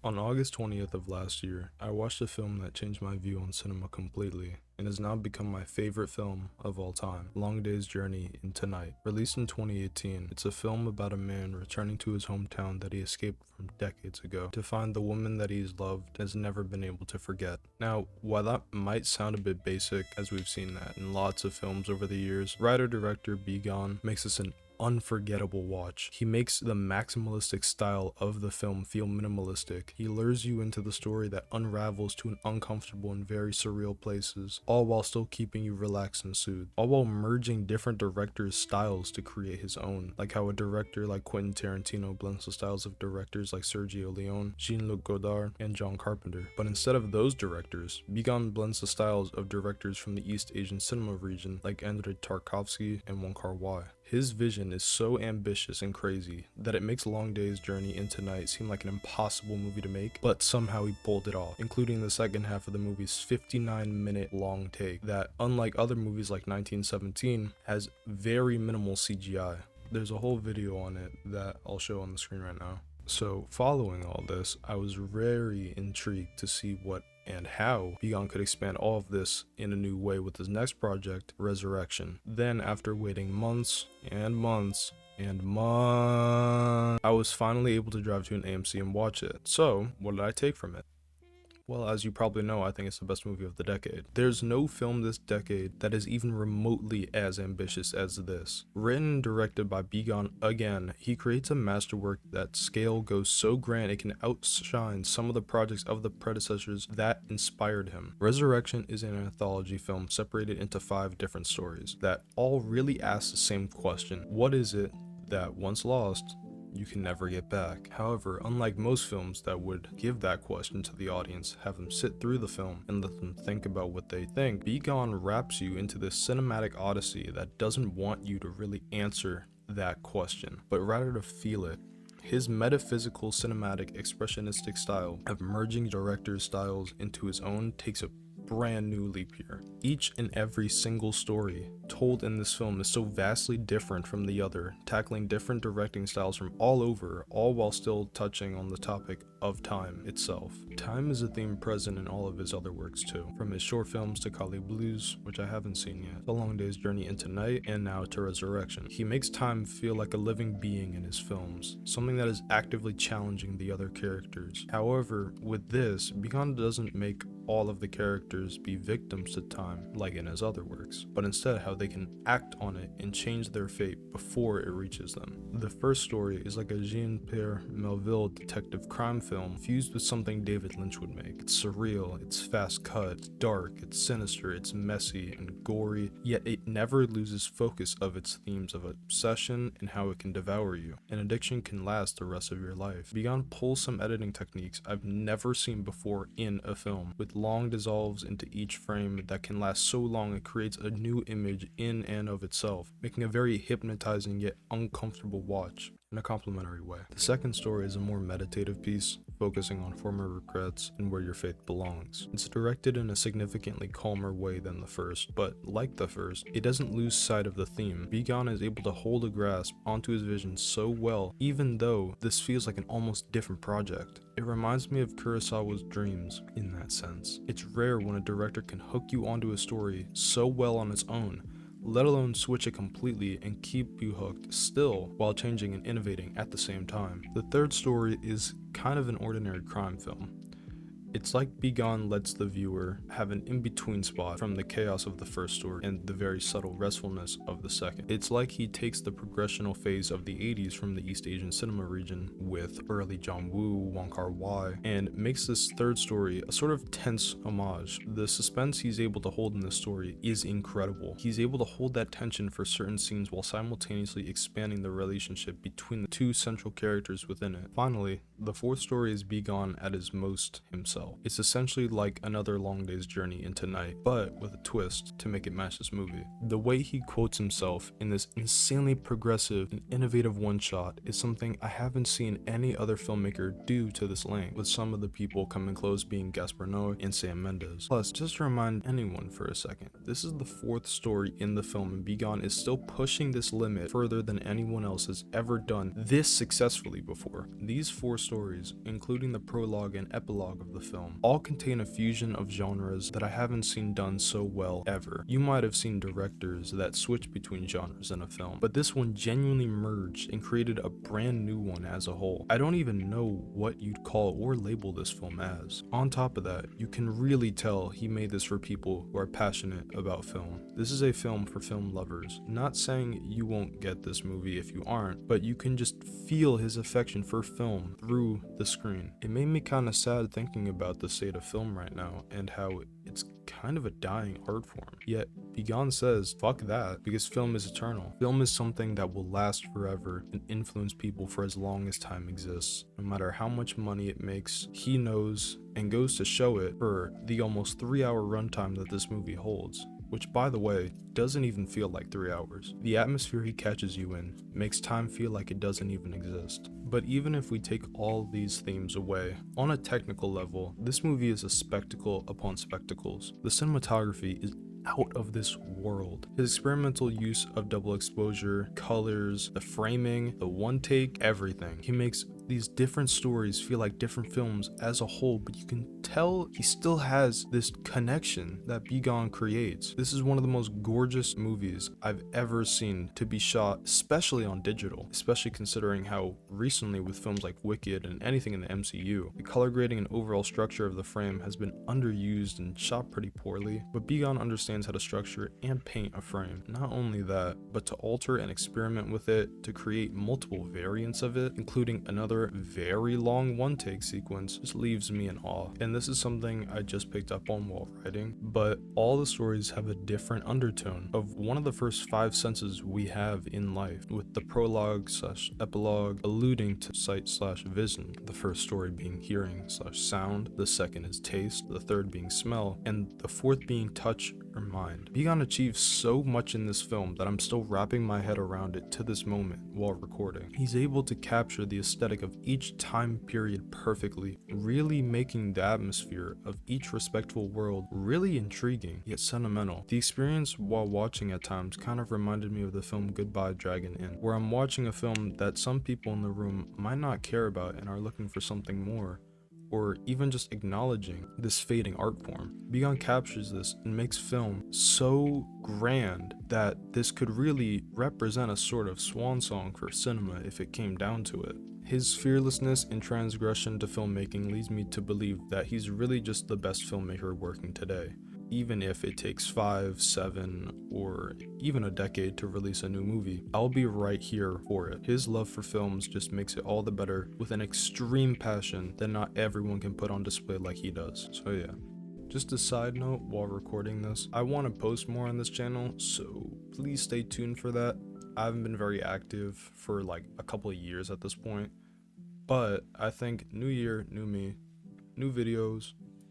On August 20th of last year, I watched a film that changed my view on cinema completely and has now become my favorite film of all time, Long Day's Journey into Night. Released in 2018, it's a film about a man returning to his hometown that he escaped from decades ago to find the woman that he's loved and has never been able to forget. Now, while that might sound a bit basic, as we've seen that in lots of films over the years, writer-director Begon makes this an unforgettable watch. He makes the maximalistic style of the film feel minimalistic. He lures you into the story that unravels to an uncomfortable and very surreal places, all while still keeping you relaxed and soothed, all while merging different directors' styles to create his own, like how a director like Quentin Tarantino blends the styles of directors like Sergio Leone, Jean-Luc Godard, and John Carpenter. But instead of those directors, Begon blends the styles of directors from the East Asian cinema region like Andrei Tarkovsky and Wong Kar-wai. His vision is so ambitious and crazy that it makes Long Day's Journey into Night seem like an impossible movie to make, but somehow he pulled it off, including the second half of the movie's 59-minute long take that, unlike other movies like 1917, has very minimal CGI. There's a whole video on it that I'll show on the screen right now. So following all this, I was very intrigued to see what and how Begon could expand all of this in a new way with his next project, Resurrection. Then, after waiting months and months and months, I was finally able to drive to an AMC and watch it. So, what did I take from it? Well, as you probably know, I think it's the best movie of the decade. There's no film this decade that is even remotely as ambitious as this. Written and directed by Begon again, he creates a masterwork that scale goes so grand it can outshine some of the projects of the predecessors that inspired him. Resurrection is an anthology film separated into 5 different stories that all really ask the same question. What is it that once lost, you can never get back? However, unlike most films that would give that question to the audience, have them sit through the film and let them think about what they think, Begon wraps you into this cinematic odyssey that doesn't want you to really answer that question, but rather to feel it. His metaphysical, cinematic, expressionistic style of merging directors' styles into his own takes a brand new leap here. Each and every single story told in this film is so vastly different from the other, tackling different directing styles from all over, all while still touching on the topic of time itself. Time is a theme present in all of his other works too, from his short films to Kali Blues, which I haven't seen yet, The Long Day's Journey into Night, and now to Resurrection. He makes time feel like a living being in his films, something that is actively challenging the other characters. However, with this, Begon doesn't make all of the characters be victims to time like in his other works, but instead how they can act on it and change their fate before it reaches them. The first story is like a Jean-Pierre Melville detective crime film fused with something David Lynch would make. It's surreal, it's fast cut, it's dark, it's sinister, it's messy and gory, yet it never loses focus of its themes of obsession and how it can devour you. An addiction can last the rest of your life. Begon pulls some editing techniques I've never seen before in a film, with long dissolves into each frame that can last so long it creates a new image in and of itself, making a very hypnotizing yet uncomfortable watch in a complimentary way. The second story is a more meditative piece, focusing on former regrets and where your faith belongs. It's directed in a significantly calmer way than the first, but like the first, it doesn't lose sight of the theme. Begon is able to hold a grasp onto his vision so well, even though this feels like an almost different project. It reminds me of Kurosawa's Dreams in that sense. It's rare when a director can hook you onto a story so well on its own, let alone switch it completely and keep you hooked still while changing and innovating at the same time. The third story is kind of an ordinary crime film. It's like Begon lets the viewer have an in-between spot from the chaos of the first story and the very subtle restfulness of the second. It's like he takes the progressional phase of the 80s from the East Asian cinema region with early John Woo, Wong Kar-wai, and makes this third story a sort of tense homage. The suspense he's able to hold in this story is incredible. He's able to hold that tension for certain scenes while simultaneously expanding the relationship between the two central characters within it. Finally, the fourth story is Begon at his most himself. cell. It's essentially like another long day's journey into night, but with a twist to make it match this movie. The way he quotes himself in this insanely progressive and innovative one-shot is something I haven't seen any other filmmaker do to this length, with some of the people coming close being Gaspar Noé and Sam Mendes. Plus, just to remind anyone for a second, this is the 4th story in the film, and Bigon is still pushing this limit further than anyone else has ever done this successfully before. These 4 stories, including the prologue and epilogue of the film, all contain a fusion of genres that I haven't seen done so well ever. You might have seen directors that switch between genres in a film, but this one genuinely merged and created a brand new one as a whole. I don't even know what you'd call or label this film as. On top of that, you can really tell he made this for people who are passionate about film. This is a film for film lovers. Not saying you won't get this movie if you aren't, but you can just feel his affection for film through the screen. It made me kind of sad thinking about the state of film right now and how it's kind of a dying art form. Yet Bigon says, fuck that, because film is eternal. Film is something that will last forever and influence people for as long as time exists. No matter how much money it makes, he knows and goes to show it for the almost 3-hour runtime that this movie holds. Which, by the way, doesn't even feel like 3 hours. The atmosphere he catches you in makes time feel like it doesn't even exist. But even if we take all these themes away, on a technical level, this movie is a spectacle upon spectacles. The cinematography is out of this world. His experimental use of double exposure, colors, the framing, the one take, everything. He makes these different stories feel like different films as a whole, but you can tell he still has this connection that Bigon creates. This is one of the most gorgeous movies I've ever seen to be shot, especially on digital, especially considering how recently with films like Wicked and anything in the MCU, the color grading and overall structure of the frame has been underused and shot pretty poorly, but Bigon understands how to structure and paint a frame. Not only that, but to alter and experiment with it to create multiple variants of it, including another very long one-take sequence, just leaves me in awe. And this is something I just picked up on while writing, but all the stories have a different undertone of one of the first 5 senses we have in life, with the prologue slash epilogue alluding to sight slash vision, the first story being hearing slash sound, the second is taste, the third being smell, and the 4th being touch or mind. Bigon achieves so much in this film that I'm still wrapping my head around it to this moment while recording. He's able to capture the aesthetic of each time period perfectly, really making the atmosphere of each respectful world really intriguing yet sentimental. The experience while watching at times kind of reminded me of the film Goodbye Dragon Inn, where I'm watching a film that some people in the room might not care about and are looking for something more, or even just acknowledging this fading art form. Bigon captures this and makes film so grand that this could really represent a sort of swan song for cinema if it came down to it. His fearlessness and transgression to filmmaking leads me to believe that he's really just the best filmmaker working today, even if it takes 5, 7, or even a decade to release a new movie. I'll be right here for it. His love for films just makes it all the better, with an extreme passion that not everyone can put on display like he does. So yeah. Just a side note, while recording this, I want to post more on this channel, so please stay tuned for that. I haven't been very active for like a couple of years at this point, but I think new year, new me, new videos,